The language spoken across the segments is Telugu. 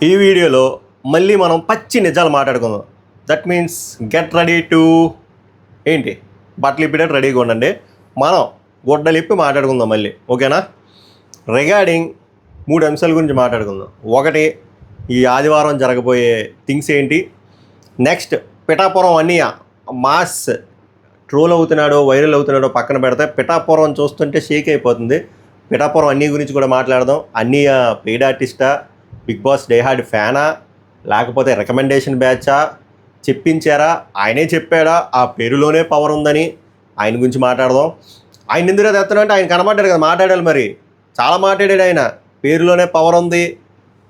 ఈ వీడియోలో మళ్ళీ మనం పచ్చి నిజాలు మాట్లాడుకుందాం. That means get ready to ఏంటి బట్టలు ఇప్పేటట్టు రెడీగా ఉండండి. మనం గుడ్డలు ఇప్పి మాట్లాడుకుందాం మళ్ళీ, ఓకేనా? రిగార్డింగ్ 3 అంశాల గురించి మాట్లాడుకుందాం. ఒకటి, ఈ ఆదివారం జరగబోయే థింగ్స్ ఏంటి. నెక్స్ట్, పిఠాపురం అన్నయ్య మాస్ ట్రోల్ అవుతున్నాడో వైరల్ అవుతున్నాడో పక్కన పెడితే పిఠాపురం చూస్తుంటే షేక్ అయిపోతుంది. పిఠాపురం అన్నయ్య గురించి కూడా మాట్లాడదాం. అన్నయ్య పెయిడ్ ఆర్టిస్టా, బిగ్ బాస్ డైహార్డ్ ఫ్యానా, లేకపోతే రికమెండేషన్ బ్యాచా, చెప్పించారా, ఆయనే చెప్పాడా, ఆ పేరులోనే పవర్ ఉందని ఆయన గురించి మాట్లాడదాం. ఆయన ఎందుకు తెస్తానంటే ఆయన కనబడ్డాడు కదా, మాట్లాడాలి. మరి చాలా మాట్లాడాడు ఆయన. పేరులోనే పవర్ ఉంది,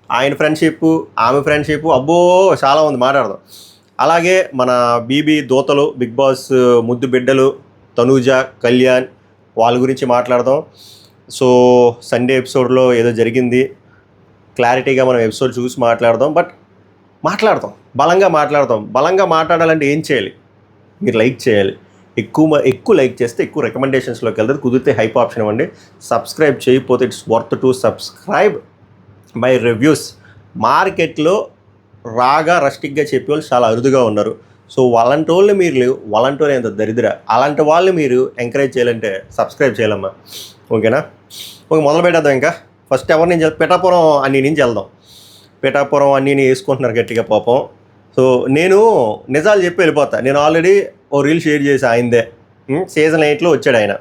ఆయన ఫ్రెండ్షిప్, ఆమె ఫ్రెండ్షిప్, అబ్బో చాలా ఉంది, మాట్లాడదాం. అలాగే మన బీబీ దూతలు, బిగ్ బాస్ ముద్దు బిడ్డలు తనూజ, కళ్యాణ్, వాళ్ళ గురించి మాట్లాడదాం. సో సండే ఎపిసోడ్లో ఏదో జరిగింది, క్లారిటీగా మనం ఎపిసోడ్ చూసి మాట్లాడదాం. బట్ మాట్లాడతాం, బలంగా మాట్లాడతాం. బలంగా మాట్లాడాలంటే ఏం చేయాలి? మీరు లైక్ చేయాలి. ఎక్కువ లైక్ చేస్తే ఎక్కువ రికమెండేషన్స్లోకి వెళ్తుంది. కుదిరితే హైప్ ఆప్షన్ ఇవ్వండి. సబ్స్క్రైబ్ చేయకపోతే it's worth to subscribe. My reviews మార్కెట్లో రాగా రస్టిక్గా చెప్పేవాళ్ళు చాలా అరుదుగా ఉన్నారు. సో అలాంటి వాళ్ళు మీరు, వాళ్ళంటోనే ఎంత దరిద్ర, అలాంటి వాళ్ళు మీరు ఎంకరేజ్ చేయాలంటే సబ్స్క్రైబ్ చేయాలమ్మా, ఓకేనా? ఓకే, మొదలు పెట్టేద్దాం. ఇంకా ఫస్ట్ ఎవరి నుంచి పిఠాపురం అన్నీ నుంచి వెళ్దాం. పిఠాపురం అన్నీని వేసుకుంటున్నారు గట్టిగా పాపం. సో నేను నిజాలు చెప్పి వెళ్ళిపోతా. నేను ఆల్రెడీ ఓ రీల్ షేర్ చేసి ఆయనదే, సీజన్ 8లో వచ్చాడు ఆయన.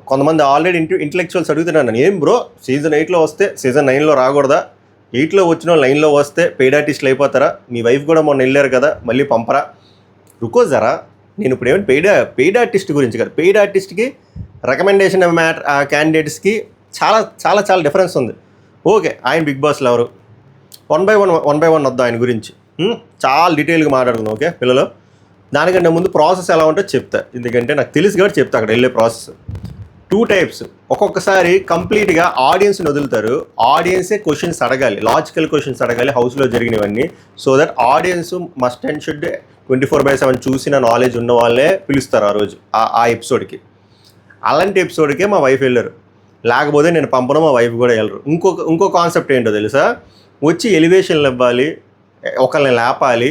కొంతమంది ఆల్రెడీ ఇంటలెక్చువల్స్ అడుగుతున్నాను, ఏం బ్రో సీజన్ 8లో వస్తే సీజన్ 9లో రాకూడదా? 8లో వచ్చిన 9లో వస్తే పెయిడ్ ఆర్టిస్టులు అయిపోతారా? మీ వైఫ్ కూడా మొన్న వెళ్ళారు కదా, మళ్ళీ పంపరా? రుకోజారా, నేను ఇప్పుడు ఏమైనా పెయిడ్ ఆర్టిస్ట్ గురించి కదా. పెయిడ్ ఆర్టిస్ట్కి రికమెండేషన్ క్యాండిడేట్స్కి చాలా చాలా చాలా డిఫరెన్స్ ఉంది. ఓకే, ఆయన బిగ్ బాస్లో ఎవరు? వన్ బై వన్ వద్దాం ఆయన గురించి. చాలా డీటెయిల్గా మాట్లాడుకుందాం, ఓకే పిల్లలు. దానికంటే ముందు ప్రాసెస్ ఎలా ఉంటుందో చెప్తా, ఎందుకంటే నాకు తెలుసు కాబట్టి చెప్తా. అక్కడ వెళ్ళే ప్రాసెస్ 2 టైప్స్. ఒక్కొక్కసారి కంప్లీట్గా ఆడియన్స్ని వదులుతారు. ఆడియన్సే క్వశ్చన్స్ అడగాలి, లాజికల్ క్వశ్చన్స్ అడగాలి హౌస్లో జరిగినవన్నీ. So that audience must and should 24/7 చూసిన నాలెడ్జ్ ఉన్న వాళ్ళే పిలుస్తారు ఆ రోజు ఆ ఎపిసోడ్కి. అలాంటి ఎపిసోడ్కే మా వైఫ్ వెళ్ళారు, లేకపోతే నేను పంపను, మా వైఫ్ కూడా వెళ్ళరు. ఇంకో కాన్సెప్ట్ ఏంటో తెలుసా? వచ్చి ఎలివేషన్లు ఇవ్వాలి, ఒకరిని లేపాలి,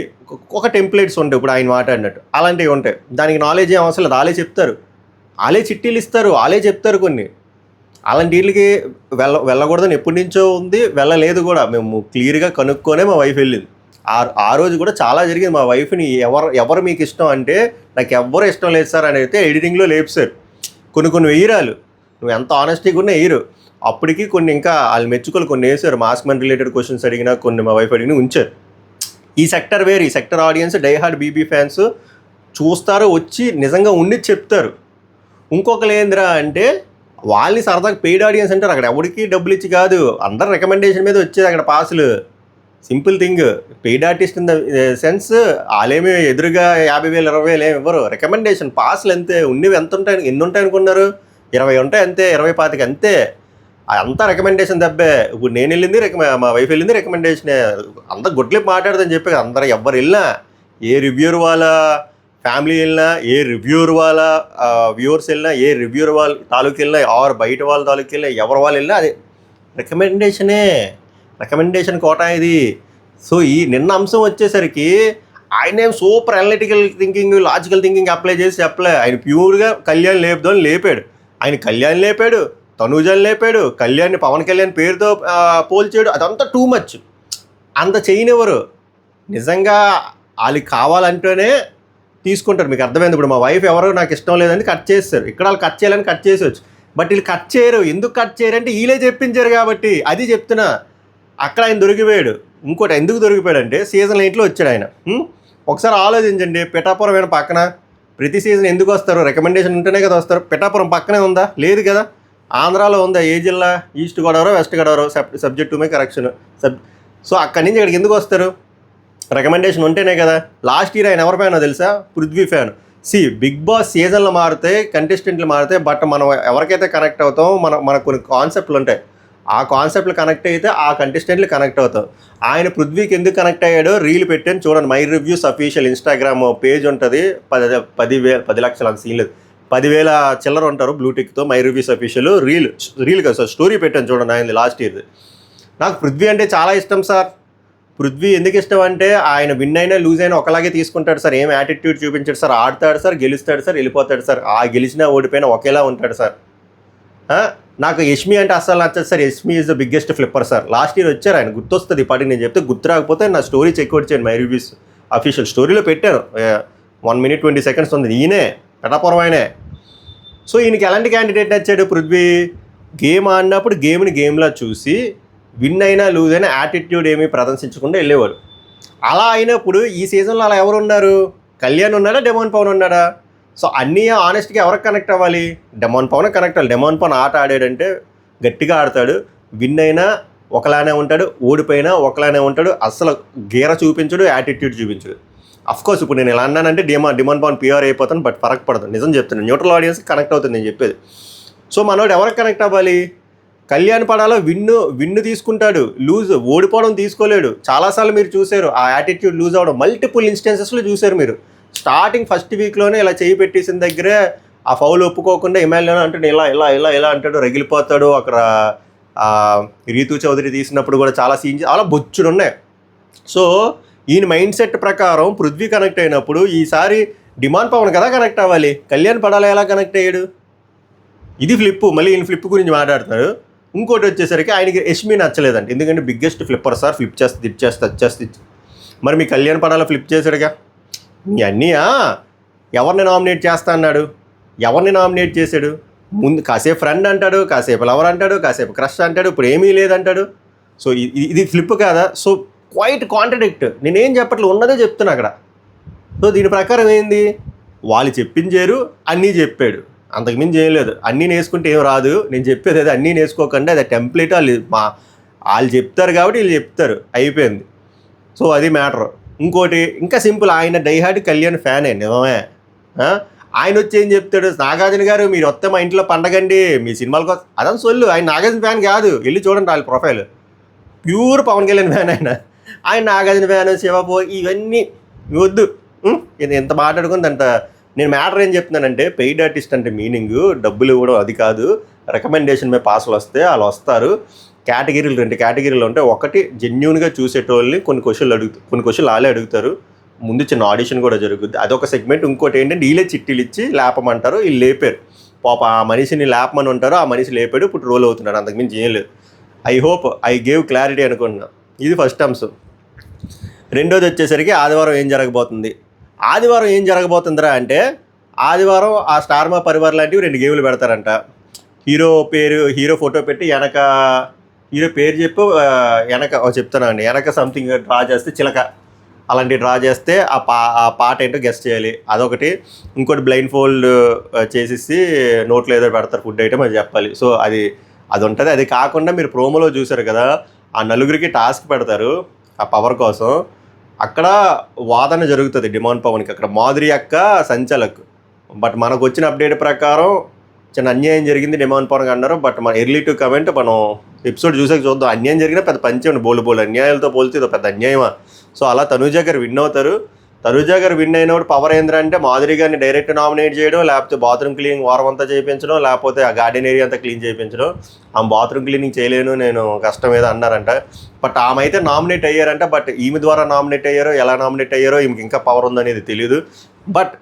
ఒక టెంప్లెట్స్ ఉంటాయి ఇప్పుడు ఆయన మాట్లాడినట్టు, అలాంటివి ఉంటాయి. దానికి నాలెడ్జ్ ఏం అవసరం లేదు, వాళ్ళే చెప్తారు, వాళ్ళే చిట్టీలు ఇస్తారు, వాళ్ళే చెప్తారు కొన్ని. అలాంటి వీళ్ళకి వెళ్ళకూడదని ఎప్పటి నుంచో ఉంది, వెళ్ళలేదు కూడా. మేము క్లియర్గా కనుక్కొనే మా వైఫ్ వెళ్ళింది. ఆ రోజు కూడా చాలా జరిగింది. మా వైఫ్ని ఎవరు మీకు ఇష్టం అంటే, నాకు ఎవ్వరూ ఇష్టం లేదు సార్ అని అయితే ఎడిటింగ్లో లేపుసారు. కొన్ని వెయ్యరాలు, నువ్వు ఎంత ఆనెస్టీగా ఉన్నా వేయరు. అప్పటికి కొన్ని ఇంకా వాళ్ళు మెచ్చుకోలు కొన్ని వేసారు. మాస్క్ మ్యాన్ రిలేటెడ్ క్వశ్చన్స్ అడిగినా, కొన్ని మా వైఫ్ అడిగినా ఉంచారు. ఈ సెక్టర్ వేరు. ఈ sector audience diehard BB fans చూస్తారు, వచ్చి నిజంగా ఉండి చెప్తారు. ఇంకొకరు ఏందిరా అంటే, వాళ్ళని సరదాగా పెయిడ్ ఆడియన్స్ అంటారు. అక్కడ ఎవరికి డబ్బులు ఇచ్చి కాదు, అందరు రికమెండేషన్ మీద వచ్చేది అక్కడ పాసులు. Simple thing. Paid artist in the sense వాళ్ళేమి ఎదురుగా 50,000 20,000 ఏమి ఇవ్వరు. రికమెండేషన్ పాసులు అంతే. ఉన్నవి ఎంత ఉంటాయి, ఎన్ని ఉంటాయి అనుకున్నారు? 20 ఉంటాయి అంతే, 20-25 అంతే. అంతా రికమెండేషన్ దెబ్బే. ఇప్పుడు నేను వెళ్ళింది మా వైఫ్ వెళ్ళింది రికమెండేషనే. అంత గుడ్లేపు మాట్లాడదని చెప్పి అందరూ ఎవరు వెళ్ళినా, ఏ రివ్యూర్ వాళ్ళ ఫ్యామిలీ వెళ్ళినా, ఏ రివ్యూర్ వాళ్ళ వ్యూవర్స్ వెళ్ళినా, ఏ రివ్యూర్ వాళ్ళ తాలూకు వెళ్ళినా, ఆరు బయట వాళ్ళ తాలూకు వెళ్ళినా, ఎవరు వాళ్ళు వెళ్ళినా అదే రికమెండేషనే. రికమెండేషన్ కోటా ఇది. సో ఈ నిన్న అంశం వచ్చేసరికి ఆయనేం super analytical thinking, logical thinking apply చేసి చెప్పలే. ఆయన ప్యూర్గా కళ్యాణ్ లేపుదని లేపాడు. ఆయన కళ్యాణ్ లేపాడు, తనూజని లేపాడు, కళ్యాణ్ని పవన్ కళ్యాణ్ పేరుతో పోల్చాడు. అదంతా టూ మచ్. అంత చేయనివ్వరు. నిజంగా వాళ్ళకి కావాలంటేనే తీసుకుంటారు. మీకు అర్థమైంది. ఇప్పుడు మా వైఫ్ ఎవరో నాకు ఇష్టం లేదని కట్ చేస్తారు. ఇక్కడ వాళ్ళు కట్ చేయాలని కట్ చేసేవచ్చు. బట్ వీళ్ళు కట్ చేయరు. ఎందుకు కట్ చేయరు అంటే వీళ్ళే చెప్పించారు కాబట్టి. అది చెప్తున్నా. అక్కడ ఆయన దొరికిపోయాడు. ఇంకోటి ఎందుకు దొరికిపోయాడు అంటే, సీజన్ 8లో వచ్చాడు ఆయన. ఒకసారి ఆలోచించండి, పిఠాపురం అయిన పక్కన ప్రతి సీజన్ ఎందుకు వస్తారు? రికమెండేషన్ ఉంటేనే కదా వస్తారు. పిఠాపురం పక్కనే ఉందా? లేదు కదా. ఆంధ్రాలో ఉందా? ఏ జిల్లా? East Godavari, west Godavari, subject to my correction. So అక్కడి నుంచి ఇక్కడికి ఎందుకు వస్తారు? రికమెండేషన్ ఉంటేనే కదా. లాస్ట్ ఇయర్ ఆయన ఎవరి ఫ్యానో తెలుసా? పృథ్వీ ఫ్యాన్. బిగ్ బాస్ సీజన్లు మారితే, కంటెస్టెంట్లు మారితే, బట్ మనం ఎవరికైతే కనెక్ట్ అవుతాం, మనకు కొన్ని కాన్సెప్ట్లు ఉంటాయి. ఆ కాన్సెప్ట్లు కనెక్ట్ అయితే ఆ కంటెస్టెంట్లు కనెక్ట్ అవుతాం. ఆయన పృథ్వీకి ఎందుకు కనెక్ట్ అయ్యాడో రీల్ పెట్టాను చూడండి. My reviews official Instagram page ఉంటుంది. 10 లక్షల అంత సీన్ లేదు, 10,000 చిల్లర ఉంటారు బ్లూటిక్తో. మై రివ్యూస్ అఫీషియల్ రీల్ కదా సార్, స్టోరీ పెట్టాను చూడండి ఆయనది లాస్ట్ ఇయర్ది. నాకు పృథ్వీ అంటే చాలా ఇష్టం సార్. పృథ్వీ ఎందుకు ఇష్టం అంటే ఆయన విన్ అయినా లూజ్ అయినా ఒకలాగే తీసుకుంటాడు సార్, ఏం యాటిట్యూడ్ చూపించాడు సార్, ఆడతాడు సార్, గెలుస్తాడు సార్, వెళ్ళిపోతాడు సార్, ఆ గెలిచినా ఓడిపోయినా ఒకేలా ఉంటాడు సార్. నాకు యష్మి అంటే అస్సలు నచ్చదు sir, Yashmi is the biggest flipper sir. Last year వచ్చారు ఆయన, గుర్తొస్తుంది ఇప్పటికి నేను చెప్తే, గుర్తు రాకపోతే నా స్టోరీ చెక్అవుట్ చేయండి, మై రివ్యూస్ అఫీషియల్ స్టోరీలో పెట్టాను, 1 minute 20 seconds ఉంది. ఈయనే పెటాపురం ఆయనే. సో ఈయనకి ఎలాంటి క్యాండిడేట్ నచ్చాడు పృథ్వీ? గేమ్ ఆడినప్పుడు గేమ్ని గేమ్లా చూసి విన్ అయినా లూజ్ అయినా యాటిట్యూడ్ ఏమీ ప్రదర్శించకుండా వెళ్ళేవాడు. అలా అయినప్పుడు ఈ సీజన్లో అలా ఎవరు ఉన్నారు? కళ్యాణ్ ఉన్నాడా, డెమాన్ పవన్ ఉన్నాడా? సో అన్నీ ఆనెస్ట్గా ఎవరికి కనెక్ట్ అవ్వాలి? డెమాన్ పవన్ కనెక్ట్ అవ్వాలి. డెమాన్ పవన్ ఆట ఆడాడంటే గట్టిగా ఆడతాడు, విన్ అయినా ఒకలానే ఉంటాడు, ఓడిపోయినా ఒకలానే ఉంటాడు, అస్సలు గీర చూపించడు, యాటిట్యూడ్ చూపించడు. అఫ్కోర్స్ ఇప్పుడు నేను ఎలా అన్నానంటే డిమాండ్ పవన్ పిఆర్ అయిపోతాను, బట్ ఫరక్ పడదు, నిజం చెప్తున్నాను. న్యూట్రల్ ఆడియన్స్కి కనెక్ట్ అవుతుంది నేను చెప్పేది. సో మనోడు ఎవరికి కనెక్ట్ అవ్వాలి? కళ్యాణ్ పడాలో విన్ను తీసుకుంటాడు, లూజ్ ఓడిపోవడం తీసుకోలేడు. చాలాసార్లు మీరు చూశారు ఆ యాటిట్యూడ్ లూజ్ అవ్వడం, మల్టిపుల్ ఇన్స్టెన్సెస్లో చూశారు మీరు. స్టార్టింగ్ ఫస్ట్ వీక్లోనే ఇలా చేయి పెట్టేసిన దగ్గరే ఆ ఫౌల్ ఒప్పుకోకుండా ఎమ్మెల్యేలో అంటాడు, ఇలా ఇలా ఇలా ఇలా అంటాడు, రగిలిపోతాడు. అక్కడ రీతూ చౌదరి తీసినప్పుడు కూడా చాలా సీన్స్ అలా బొచ్చుడు ఉన్నాయి. సో ఈయన మైండ్ సెట్ ప్రకారం పృథ్వీ కనెక్ట్ అయినప్పుడు ఈసారి డిమాండ్ పవన్ కదా కనెక్ట్ అవ్వాలి, కళ్యాణ్ పడాలా ఎలా కనెక్ట్ అయ్యాడు? ఇది ఫ్లిప్. మళ్ళీ ఈయన ఫ్లిప్ గురించి మాట్లాడుతున్నారు. ఇంకోటి వచ్చేసరికి ఆయనకి యష్మి నచ్చలేదండి, ఎందుకంటే బిగ్గెస్ట్ ఫ్లిప్పర్ సార్, ఫ్లిప్ చేస్తే ఇది చేస్తే అది చేస్తే. మరి మీ కళ్యాణ్ పడాలా ఫ్లిప్ చేశాడుగా. మీ అన్నయ్య ఎవరిని నామినేట్ చేస్తా అన్నాడు? ఎవరిని నామినేట్ చేశాడు? ముందు కాసేపు ఫ్రెండ్ అంటాడు, కాసేపు లవర్ అంటాడు, కాసేపు క్రష్ అంటాడు, ఇప్పుడు ఏమీ లేదంటాడు. సో ఇది ఫ్లిప్ కాదా? So quite contradict. నేనేం చెప్పట్లేదు, ఉన్నదే చెప్తున్నా అక్కడ. సో దీని ప్రకారం ఏంది? వాళ్ళు చెప్పించారు, అన్నీ చెప్పాడు, అంతకుమించి ఏం లేదు. అన్నీ నేర్చుకుంటే ఏం రాదు. నేను చెప్పేది అది అన్నీ నేర్చుకోకండి, అది టెంప్లెట్. వాళ్ళు చెప్తారు కాబట్టి వీళ్ళు చెప్తారు, అయిపోయింది. సో అది మ్యాటర్. ఇంకోటి ఇంకా సింపుల్, ఆయన డైహార్డ్ కళ్యాణ్ ఫ్యానే నిజమే. ఆయన వచ్చి ఏం చెప్తాడు? నాగార్జున గారు మీరు వస్తే మా ఇంట్లో పండగండి, మీ సినిమాల కోసం అదని సొల్లు. ఆయన నాగార్జున ఫ్యాన్ కాదు, వెళ్ళి చూడండి వాళ్ళ profile, pure Pawan Kalyan fan ఆయన నాగార్జున ఫ్యాన్, శివపో ఇవన్నీ వద్దు. ఎంత మాట్లాడుకుంది అంత. నేను మ్యాటర్ ఏం చెప్తున్నానంటే, పెయిడ్ ఆర్టిస్ట్ అంటే మీనింగ్ డబ్బులు ఇవ్వడం అది కాదు. రికమెండేషన్ మీద పాసులు వస్తే వాళ్ళు వస్తారు. కేటగిరీలు 2 కేటగిరీలు ఉంటాయి. ఒకటి జెన్యూన్గా చూసేటోళ్ళని కొన్ని క్వశ్చన్లు వాళ్ళే అడుగుతారు. ముందు చిన్న ఆడిషన్ కూడా జరుగుద్ది, అదొక సెగ్మెంట్. ఇంకోటి ఏంటంటే వీళ్ళే చిట్టీలు ఇచ్చి లేపమంటారు, వీళ్ళు లేపారు. పాప ఆ మనిషిని లేపమని ఉంటారు, ఆ మనిషి లేపాడు, ఇప్పుడు రోల్ అవుతున్నాడు, అంతకుమించి ఏం లేదు. I hope I gave clarity అనుకుంటున్నా. ఇది ఫస్ట్ అంశం. రెండోది వచ్చేసరికి ఆదివారం ఏం జరగబోతుంది? ఆదివారం ఏం జరగబోతుందిరా అంటే, ఆదివారం ఆ స్టార్ మా పరివార్ లాంటివి 2 గేమ్లు పెడతారంట. హీరో ఫోటో పెట్టి వెనక హీరో పేరు చెప్పు, వెనక చెప్తానండి, వెనక సంథింగ్ డ్రా చేస్తే చిలక అలాంటివి డ్రా చేస్తే ఆ పాట ఏంటో గెస్ట్ చేయాలి, అదొకటి. ఇంకోటి బ్లైండ్ ఫోల్డ్ చేసేసి నోట్లో ఏదో పెడతారు ఫుడ్ ఐటమ్, అది చెప్పాలి. సో అది ఉంటుంది. అది కాకుండా మీరు ప్రోమోలో చూసారు కదా, ఆ నలుగురికి టాస్క్ పెడతారు ఆ పవర్ కోసం. అక్కడ వాదన జరుగుతుంది డిమాండ్ పవన్కి, అక్కడ మాధురి అక్క సంచలక్. బట్ మనకు వచ్చిన అప్డేట్ ప్రకారం చిన్న అన్యాయం జరిగింది డిమాండ్ పవన్ అన్నారు. బట్ మన ఎర్లీ టు కమెంట్ మనం ఎపిసోడ్ చూసాక చూద్దాం. అన్యాయం జరిగినా పెద్ద పంచే బోలు అన్యాయాలతో పోలితే ఇది పెద్ద అన్యాయమా? సో అలా తనూజ గారు విన్ అవుతారు. తనూజ గారు విన్ అయినప్పుడు పవర్ ఏంద్ర అంటే మాధురి గారిని డైరెక్ట్ నామినేట్ చేయడం, లేకపోతే బాత్రూమ్ క్లీనింగ్ వారం అంతా చేయించడం, లేకపోతే ఆ గార్డెన్ ఏరియా అంతా క్లీన్ చేయించడం. ఆమె బాత్రూమ్ క్లీనింగ్ చేయలేను నేను, కష్టం ఏదో అన్నారంట. బట్ ఆమె అయితే నామినేట్ అయ్యారంట. బట్ ఈమె ద్వారా నామినేట్ అయ్యారో, ఎలా నామినేట్ అయ్యారో ఈమెకి ఇంకా పవర్ ఉందనేది తెలియదు. బట్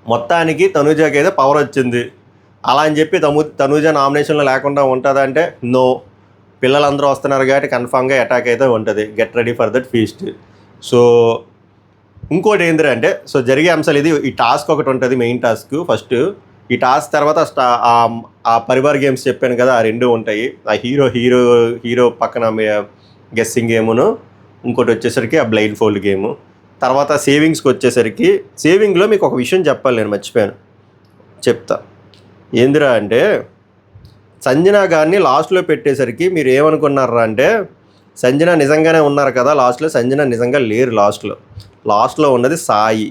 మొత్తానికి తనూజకి అయితే పవర్ వచ్చింది. అలా అని చెప్పి తనూజ నామినేషన్లో లేకుండా ఉంటుందంటే నో. పిల్లలందరూ వస్తున్నారు కాబట్టి కన్ఫామ్గా అటాక్ అయితే ఉంటుంది. Get ready for that feast. So ఇంకోటి ఏంటంటే, సో జరిగే అంశాలు ఇది. ఈ టాస్క్ ఒకటి ఉంటుంది, మెయిన్ టాస్క్. ఫస్ట్ ఈ టాస్క్ తర్వాత ఆ పరివార్ గేమ్స్ చెప్పాను కదా, ఆ 2 ఉంటాయి. ఆ హీరో పక్కన గెస్సింగ్ గేమును, ఇంకోటి వచ్చేసరికి ఆ బ్లైండ్ ఫోల్డ్ గేము. తర్వాత సేవింగ్స్కి వచ్చేసరికి, సేవింగ్లో మీకు ఒక విషయం చెప్పాలి, నేను మర్చిపోయాను, చెప్తా. ఏందిరా అంటే, సంజన గారిని లాస్ట్లో పెట్టేసరికి మీరు ఏమనుకున్నారా అంటే, సంజన నిజంగానే ఉన్నారు కదా లాస్ట్లో. సంజన నిజంగా లేరు లాస్ట్లో ఉన్నది సాయి.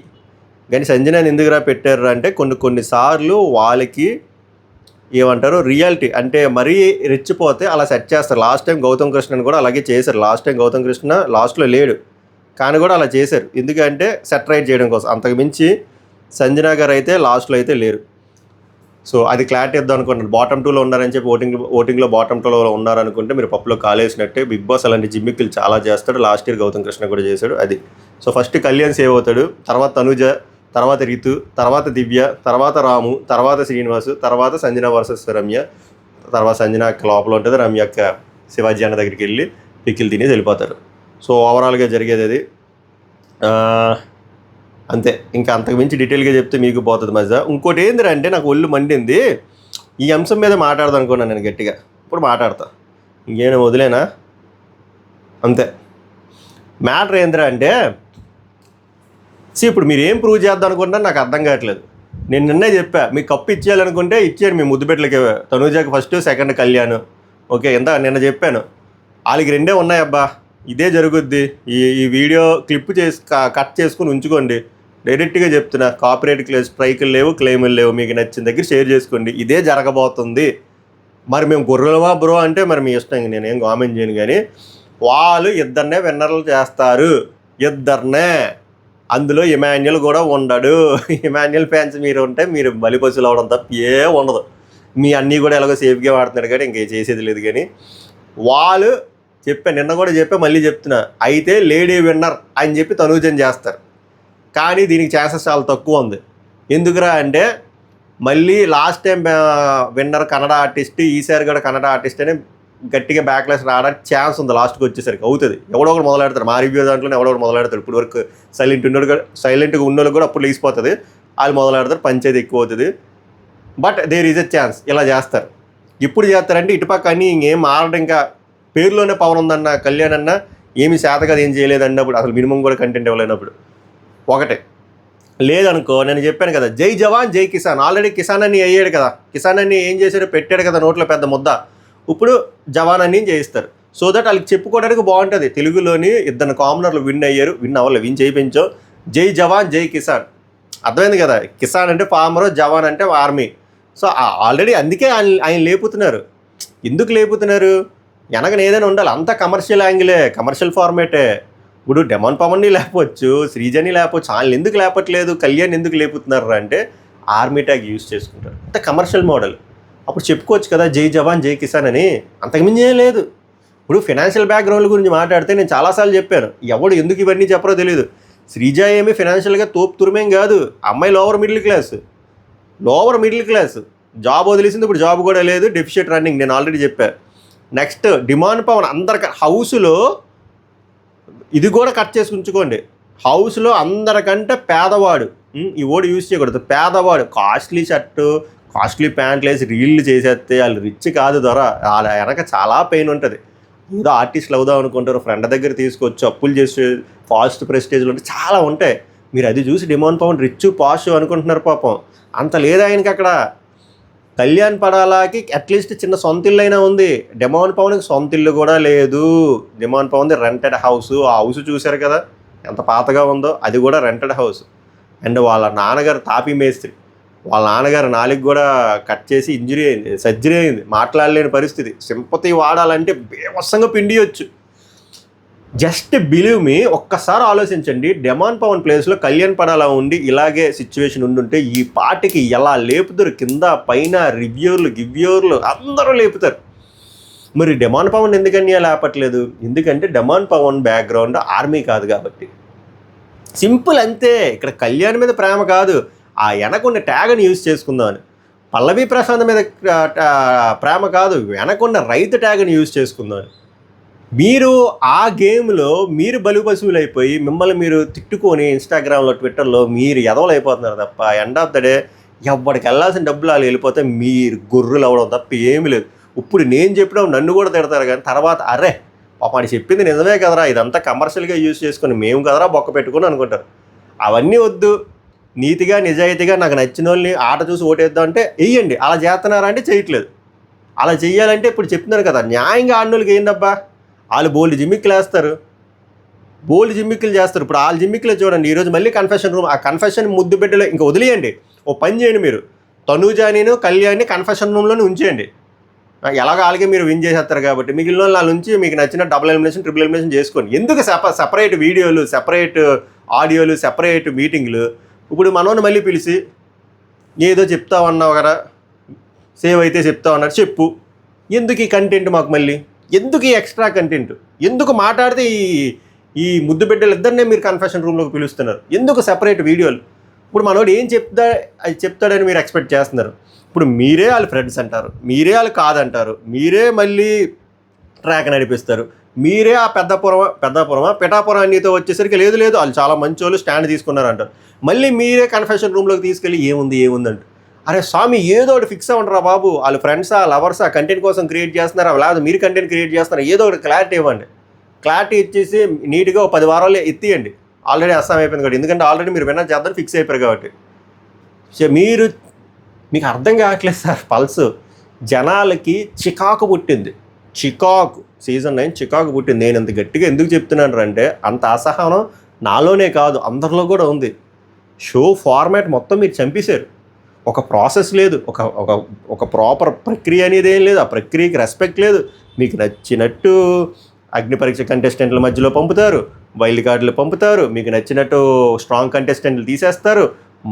కానీ సంజనని ఎందుకురా పెట్టారు అంటే, కొన్నిసార్లు వాళ్ళకి ఏమంటారు రియాలిటీ అంటే మరీ రెచ్చిపోతే అలా సెట్ చేస్తారు. లాస్ట్ టైం గౌతమ్ కృష్ణని కూడా అలాగే చేశారు. లాస్ట్ టైం గౌతమ్ కృష్ణ లాస్ట్లో లేడు కానీ కూడా అలా చేశారు, ఎందుకంటే సెట్ రైట్ చేయడం కోసం. అంతకుమించి సంజన గారు అయితే లాస్ట్లో అయితే లేరు. సో అది క్లారిటీ ఇద్దాం అనుకుంటున్నాను. బాటమ్ 2లో ఉన్నారని చెప్పి ఓటింగ్లో బాటమ్ 2లో ఉన్నారనుకుంటే మీరు పప్పులో కాలేసినట్టే. బిగ్ బాస్ అలాంటి జిమ్మిక్కులు చాలా చేస్తాడు. లాస్ట్ ఇయర్ గౌతమ్ కృష్ణ కూడా చేశాడు. అది సో ఫస్ట్ కళ్యాణ్ సేవ్ అవుతాడు, తర్వాత తనుజ, తర్వాత రితు, తర్వాత దివ్య, తర్వాత రాము, తర్వాత శ్రీనివాసు, తర్వాత సంజన వర్సెస్ రమ్య. తర్వాత సంజన అక్క లోపల ఉంటుంది, రమ్య అక్క శివాజీ అన్న దగ్గరికి వెళ్ళి పిక్కిలు తినేసి వెళ్ళిపోతారు. సో ఓవరాల్గా జరిగేది అది. అంతే, ఇంకా అంతకు మించి డీటెయిల్గా చెప్తే మీకు పోతుంది మధ్య. ఇంకోటి ఏంటంటే నాకు ఒళ్ళు మండింది, ఈ అంశం మీద మాట్లాడదాం అనుకున్నాను నేను గట్టిగా. ఇప్పుడు మాట్లాడతా, ఇంకేనా వదిలేనా? అంతే. మ్యాటర్ ఏంద్రా అంటే ఇప్పుడు మీరు ఏం ప్రూవ్ చేద్దాం అనుకుంటున్నారు నాకు అర్థం కావట్లేదు. నేను నిన్నే చెప్పా, మీకు కప్పు ఇచ్చేయాలనుకుంటే ఇచ్చారు మీ ముద్దుబిడ్డలకి. తనూజాకి ఫస్ట్, సెకండ్ కళ్యాణ్. ఓకే, నిన్న చెప్పాను వాళ్ళకి 2 ఉన్నాయి అబ్బా, ఇదే జరుగుద్ది. ఈ వీడియో క్లిప్ చేసి కట్ చేసుకుని ఉంచుకోండి. డైరెక్ట్గా చెప్తున్నా, కాపీరైట్ స్ట్రైకులు లేవు, క్లెయిములు లేవు. మీకు నచ్చిన దగ్గర షేర్ చేసుకోండి, ఇదే జరగబోతుంది. మరి మేము గొర్రెలవా బ్రో అంటే మరి మీ ఇష్టం, నేనేం కామెంట్ చేయను. కానీ వాళ్ళు ఇద్దరినే విన్నర్లు చేస్తారు, ఇద్దరినే. అందులో ఇమాన్యుల్ కూడా ఉండడు. ఇమాన్యుల్ ఫ్యాన్స్ మీరు ఉంటే మీరు బలిపశులు అవడం తప్ప ఏ ఉండదు. మీ అన్నీ కూడా ఎలాగో సేఫ్గా వాడుతున్నాడు కానీ ఇంకే చేసేది లేదు. కానీ వాళ్ళు నిన్న కూడా చెప్పా, మళ్ళీ చెప్తున్నా, అయితే లేడీ విన్నర్ అని చెప్పి తనూజన్ చేస్తారు. కానీ దీనికి ఛాన్సెస్ చాలా తక్కువ ఉంది. ఎందుకురా అంటే మళ్ళీ last time winner Kannada artist, ఈసారి కూడా కన్నడ ఆర్టిస్ట్ అని గట్టిగా బ్యాక్లాస్ రావడానికి ఛాన్స్ ఉంది. లాస్ట్కి వచ్చేసరికి అవుతుంది. ఎవడో ఒకటి మొదలెడతారు. మా రివ్యూ దాంట్లోనే ఎవడో ఒకటి మొదలెడతారు. ఇప్పుడు వరకు సైలెంట్గా ఉన్నోళ్ళు కూడా అప్పుడు లేచిపోతుంది. వాళ్ళు మొదలెడతారు, పంచేది ఎక్కువ అవుతుంది. But there is a chance ఇలా చేస్తారు. ఇప్పుడు చేస్తారంటే ఇటుపక్క అన్నీ ఇంకేం మారడం, ఇంకా పేరులోనే పవన్ ఉందన్న కళ్యాణ్ అన్న ఏమి శాతగా ఏం చేయలేదన్నప్పుడు, అసలు మినిమం కూడా కంటెంట్ ఇవ్వలేనప్పుడు ఒకటే లేదనుకో. నేను చెప్పాను కదా, జై జవాన్ జై కిసాన్. ఆల్రెడీ కిసాన్ అని అయ్యాడు కదా, కిసాన్ అని ఏం చేశాడు, పెట్టాడు కదా నోట్లో పెద్ద ముద్ద. ఇప్పుడు జవాన్ అని చేయిస్తారు. సో దట్ వాళ్ళకి చెప్పుకోవడానికి బాగుంటుంది. తెలుగులోని 2 కామనర్లు విన్ అయ్యారు, విన్ చేయించో. జై జవాన్ జై కిసాన్, అర్థమైంది కదా. కిసాన్ అంటే ఫార్మరు, జవాన్ అంటే ఆర్మీ. సో ఆల్రెడీ అందుకే ఆయన లేపుతున్నారు. ఎందుకు లేపుతున్నారు, వెనకన ఏదైనా ఉండాలి. అంతా కమర్షియల్ యాంగిలే, కమర్షియల్ ఫార్మేటే. ఇప్పుడు డెమాన్ పవన్ని లేపవచ్చు, శ్రీజని లేపవచ్చు, వాళ్ళని ఎందుకు లేపట్లేదు, కళ్యాణ్ ఎందుకు లేపుతున్నారు అంటే ఆర్మీ ట్యాగ్ యూజ్ చేసుకుంటారు. అంత కమర్షియల్ మోడల్. అప్పుడు చెప్పుకోవచ్చు కదా జై జవాన్ జై కిసాన్ అని, అంతకుమించి ఏం లేదు. ఇప్పుడు ఫినాన్షియల్ బ్యాక్గ్రౌండ్ గురించి మాట్లాడితే నేను చాలాసార్లు చెప్పాను, ఎవడు ఎందుకు ఇవన్నీ చెప్పరో తెలియదు. శ్రీజ ఏమి ఫినాన్షియల్గా తోపు తురిమేం కాదు. అమ్మాయి లోవర్ మిడిల్ క్లాస్, జాబ్ వదిలేసింది, ఇప్పుడు జాబ్ కూడా లేదు, డెఫిషియట్ రన్నింగ్. నేను ఆల్రెడీ చెప్పాను. నెక్స్ట్ డిమాండ్ పవన్ అందరికి హౌస్లో ఇది కూడా కట్ చేసి ఉంచుకోండి. హౌస్లో అందరికంటే పేదవాడు, ఈ ఓడి యూజ్ చేయకూడదు, పేదవాడు. కాస్ట్లీ షర్టు, కాస్ట్లీ ప్యాంట్లు వేసి రీళ్ళు చేసేస్తే వాళ్ళు రిచ్ కాదు ద్వారా, వాళ్ళ వెనక చాలా పెయిన్ ఉంటుంది. ఏదో ఆర్టిస్టులు అవుదాం అనుకుంటారు, ఫ్రెండ్ దగ్గర తీసుకొచ్చి అప్పులు చేసి ఫాస్ట్ ప్రెస్టేజ్లు ఉంటే చాలా ఉంటాయి. మీరు అది చూసి డిమాండ్ పవన్ రిచ్ పాష్ అనుకుంటున్నారు. పాపం అంత లేదు ఆయనకి. అక్కడ కళ్యాణ్ పడాలాకి అట్లీస్ట్ చిన్న సొంత ఇల్లు అయినా ఉంది. డిమాండ్ పవన్కి సొంత ఇల్లు కూడా లేదు. డిమాండ్ పవన్ది రెంటెడ్ హౌస్. ఆ హౌస్ చూశారు కదా ఎంత పాతగా ఉందో, అది కూడా రెంటెడ్ హౌస్. అండ్ వాళ్ళ నాన్నగారు తాపీ మేస్త్రి. వాళ్ళ నాన్నగారు నాలుగు కూడా కట్ చేసి సర్జరీ అయింది, మాట్లాడలేని పరిస్థితి. సింపతి వాడాలంటే బేవస్సంగా పిండియొచ్చు. జస్ట్ బిలీవ్ మీ, ఒక్కసారి ఆలోచించండి. డిమాండ్ పవన్ ప్లేస్లో కళ్యాణ్ పడాలా ఉండి ఇలాగే సిచ్యువేషన్ ఉండుంటే ఈ పార్టీకి ఎలా లేపుతారు. కింద పైన గివ్యూర్లు అందరూ లేపుతారు. మరి డిమాండ్ పవన్ ఎందుకని లేపట్లేదు? ఎందుకంటే డిమాండ్ పవన్ బ్యాక్గ్రౌండ్ ఆర్మీ కాదు కాబట్టి. సింపుల్ అంతే. ఇక్కడ కళ్యాణ్ మీద ప్రేమ కాదు, ఆ వెనకున్న ట్యాగ్ని యూజ్ చేసుకుందామని. పల్లవి ప్రశాంత్ మీద ప్రేమ కాదు, వెనకున్న రైతు ట్యాగ్ని యూజ్ చేసుకుందామని. మీరు ఆ గేమ్లో మీరు బలిపశువులు అయిపోయి మిమ్మల్ని మీరు తిట్టుకొని ఇన్స్టాగ్రామ్లో, ట్విట్టర్లో మీరు ఎదవలు అయిపోతున్నారు తప్ప, ఎండ్ ఆఫ్ ద డే ఎవరికి వెళ్ళాల్సిన డబ్బులు వాళ్ళు వెళ్ళిపోతే మీరు గొర్రెలు అవ్వడం తప్ప ఏమీ లేదు. ఇప్పుడు నేను చెప్పినా నన్ను కూడా తిడతారు, కానీ తర్వాత అరే పాప చెప్పింది నిజమే కదరా, ఇదంతా కమర్షియల్గా యూజ్ చేసుకొని మేము కదరా బొక్క పెట్టుకుని అనుకుంటారు. అవన్నీ వద్దు. నీతిగా నిజాయితీగా నాకు నచ్చిన వాళ్ళని ఆట చూసి ఓటేద్దాం అంటే వెయ్యండి. అలా చేస్తున్నారా అంటే చేయట్లేదు. అలా చెయ్యాలంటే ఇప్పుడు చెప్తున్నారు కదా, న్యాయంగా ఆడినోళ్ళకి ఏందబ్బా, వాళ్ళు బోల్డ్ జిమ్మిక్కులు చేస్తారు. ఇప్పుడు వాళ్ళ జిమ్మిక్కులు చూడండి. ఈరోజు మళ్ళీ కన్ఫెషన్ రూమ్, ఆ కన్ఫెషన్ ముద్దు బిడ్డలో ఇంకా వదిలేయండి. ఓ పని చేయండి, మీరు తనూజానిను కళ్యాణ్ని కన్ఫెషన్ రూమ్లోనే ఉంచేయండి. ఎలాగ వాళ్ళకే మీరు విన్ చేసేస్తారు కాబట్టి మిగిలిన వాళ్ళ నుంచి మీకు నచ్చిన డబుల్ ఎలిమినేషన్, ట్రిపుల్ ఎలిమినేషన్ చేసుకోండి. ఎందుకు సెపరేట్ వీడియోలు, సెపరేట్ ఆడియోలు, సెపరేట్ మీటింగ్లు? ఇప్పుడు మనోని మళ్ళీ పిలిచి ఏదో చెప్తామన్నావు కదా, సేవ్ అయితే చెప్తా ఉన్నారు, చెప్పు. ఎందుకు ఈ కంటెంట్ మాకు మళ్ళీ? ఎందుకు ఈ ఎక్స్ట్రా కంటెంట్? ఎందుకు మాట్లాడితే ఈ ముద్దు బిడ్డలు ఇద్దరినే మీరు కన్ఫెషన్ రూమ్లోకి పిలుస్తున్నారు? ఎందుకు సెపరేట్ వీడియోలు? ఇప్పుడు మనోడు ఏం చెప్తాడని మీరు ఎక్స్పెక్ట్ చేస్తున్నారు? ఇప్పుడు మీరే వాళ్ళ ఫ్రెండ్స్ అంటారు, మీరే వాళ్ళు కాదంటారు, మీరే మళ్ళీ ట్రాక్ నడిపిస్తారు, మీరే ఆ పిఠాపురం అన్నితో వచ్చేసరికి లేదు వాళ్ళు చాలా మంచి వాళ్ళు స్టాండ్ తీసుకున్నారు అంటారు. మళ్ళీ మీరే కన్ఫెషన్ రూమ్లోకి తీసుకెళ్ళి ఏముందంట. అరే స్వామి, ఏదో ఒకటి ఫిక్స్ అవ్వండిరా బాబు. వాళ్ళు ఫ్రెండ్సా, లవర్సా, కంటెంట్ కోసం క్రియేట్ చేస్తున్నారా, లేదా మీరు కంటెంట్ క్రియేట్ చేస్తున్నారా? ఏదో ఒకటి క్లారిటీ ఇవ్వండి. క్లారిటీ ఇచ్చేసి నీట్గా 10 వారాల్లో ఎత్తియండి. ఆల్రెడీ అస్సాం అయిపోయింది కాబట్టి, ఎందుకంటే ఆల్రెడీ మీరు విన్నా చేద్దాం ఫిక్స్ అయిపోయారు కాబట్టి. సో మీకు అర్థం కావట్లేదు సార్. పల్స్ జనాలకి చికాకు పుట్టింది. సీజన్ 9 చికాకు పుట్టింది. నేను ఇంత గట్టిగా ఎందుకు చెప్తున్నాను అంటే, అంత అసహనం నాలోనే కాదు అందరిలో కూడా ఉంది. షో ఫార్మాట్ మొత్తం మీరు చంపేశారు. ఒక ప్రాసెస్ లేదు, ఒక ప్రాపర్ ప్రక్రియ అనేది ఏం లేదు. ఆ ప్రక్రియకి రెస్పెక్ట్ లేదు. మీకు నచ్చినట్టు అగ్ని పరీక్ష కంటెస్టెంట్ల మధ్యలో పంపుతారు, వైల్డ్ కార్డులు పంపుతారు, మీకు నచ్చినట్టు స్ట్రాంగ్ కంటెస్టెంట్లు తీసేస్తారు,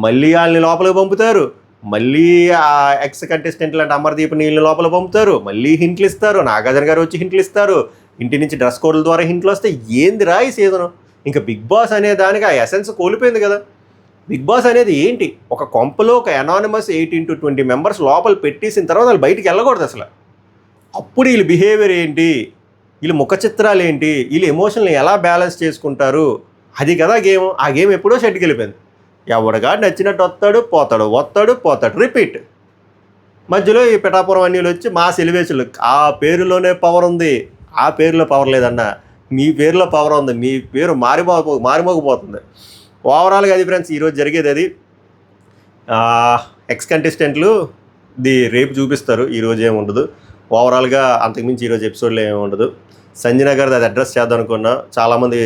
మళ్ళీ వాళ్ళని లోపలికి పంపుతారు, మళ్ళీ ఆ ఎక్స్ కంటెస్టెంట్లు అంటే అమర్దీప్ నీళ్ళని లోపల పంపుతారు, మళ్ళీ హింట్లు ఇస్తారు, నాగార్జున గారు వచ్చి హింట్లు ఇస్తారు, ఇంటి నుంచి డ్రెస్ కోడ్ల ద్వారా హింట్లు వస్తే ఏందిరా ఈ సీజను? ఇంకా బిగ్ బాస్ అనే దానికి ఆ ఎసెన్స్ కోల్పోయింది కదా. బిగ్ బాస్ అనేది ఏంటి? ఒక కొంపలో ఒక అనానిమస్ 18 to 20 మెంబర్స్ లోపల పెట్టేసిన తర్వాత వాళ్ళు బయటికి వెళ్ళకూడదు అసలు. అప్పుడు వీళ్ళ బిహేవియర్ ఏంటి, వీళ్ళ ముఖ చిత్రాలు ఏంటి, వీళ్ళు ఎమోషన్లు ఎలా బ్యాలెన్స్ చేసుకుంటారు, అది కదా గేమ్. ఆ గేమ్ ఎప్పుడో షెడ్కి వెళ్ళిపోయింది. ఎవడగా నచ్చినట్టు వస్తాడు రిపీట్. మధ్యలో ఈ పిఠాపురం అన్నీలు వచ్చి మా సెలివేషన్లు. ఆ పేరులోనే పవర్ ఉంది, ఆ పేరులో పవర్ లేదన్న. మీ పేరులో పవర్ ఉంది, మీ పేరు మారిమోగిపోతుంది. ఓవరాల్గా అది ఫ్రెండ్స్ ఈరోజు జరిగేది అది. ఎక్స్ కంటెస్టెంట్లు రేపు చూపిస్తారు, ఈరోజు ఏమి ఉండదు. ఓవరాల్గా అంతకుమించి ఈరోజు ఎపిసోడ్లో ఏమి ఉండదు. సంజన గారిది అది అడ్రస్ చేద్దాం అనుకున్నా. చాలామంది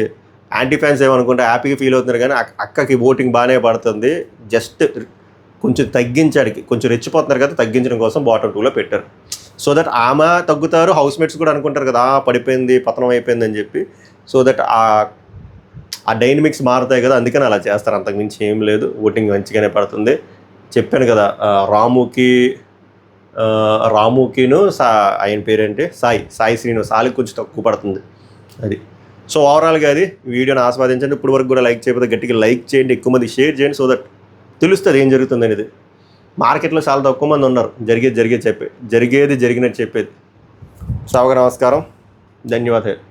యాంటీ ఫ్యాన్స్ ఏమనుకుంటే హ్యాపీగా ఫీల్ అవుతున్నారు, కానీ అక్కకి ఓటింగ్ బాగానే పడుతుంది. జస్ట్ కొంచెం తగ్గించడానికి, కొంచెం రెచ్చిపోతున్నారు కదా, తగ్గించడం కోసం బాటమ్ 2లో పెట్టారు. సో దట్ ఆమె తగ్గుతారు, హౌస్ మేట్స్ కూడా అనుకుంటారు కదా పడిపోయింది, పతనం అయిపోయింది అని చెప్పి. సో దట్ ఆ డైనమిక్స్ మారుతాయి కదా, అందుకని అలా చేస్తారు. అంతకుమించి ఏం లేదు. ఓటింగ్ మంచిగానే పడుతుంది. చెప్పాను కదా, రాముకిను ఆయన పేరేంటి, సాయి శ్రీను, సాలికి కొంచెం తక్కువ పడుతుంది అది. సో ఓవరాల్గా అది వీడియోని ఆస్వాదించండి. ఇప్పుడు వరకు కూడా లైక్ చేయకపోతే గట్టిగా లైక్ చేయండి, ఎక్కువ మంది షేర్ చేయండి. సో దట్ తెలుస్తుంది ఏం జరుగుతుంది అనేది. మార్కెట్లో చాలా తక్కువ మంది ఉన్నారు జరిగేది జరిగినట్టు చెప్పేది. సభకు నమస్కారం, ధన్యవాదాలు.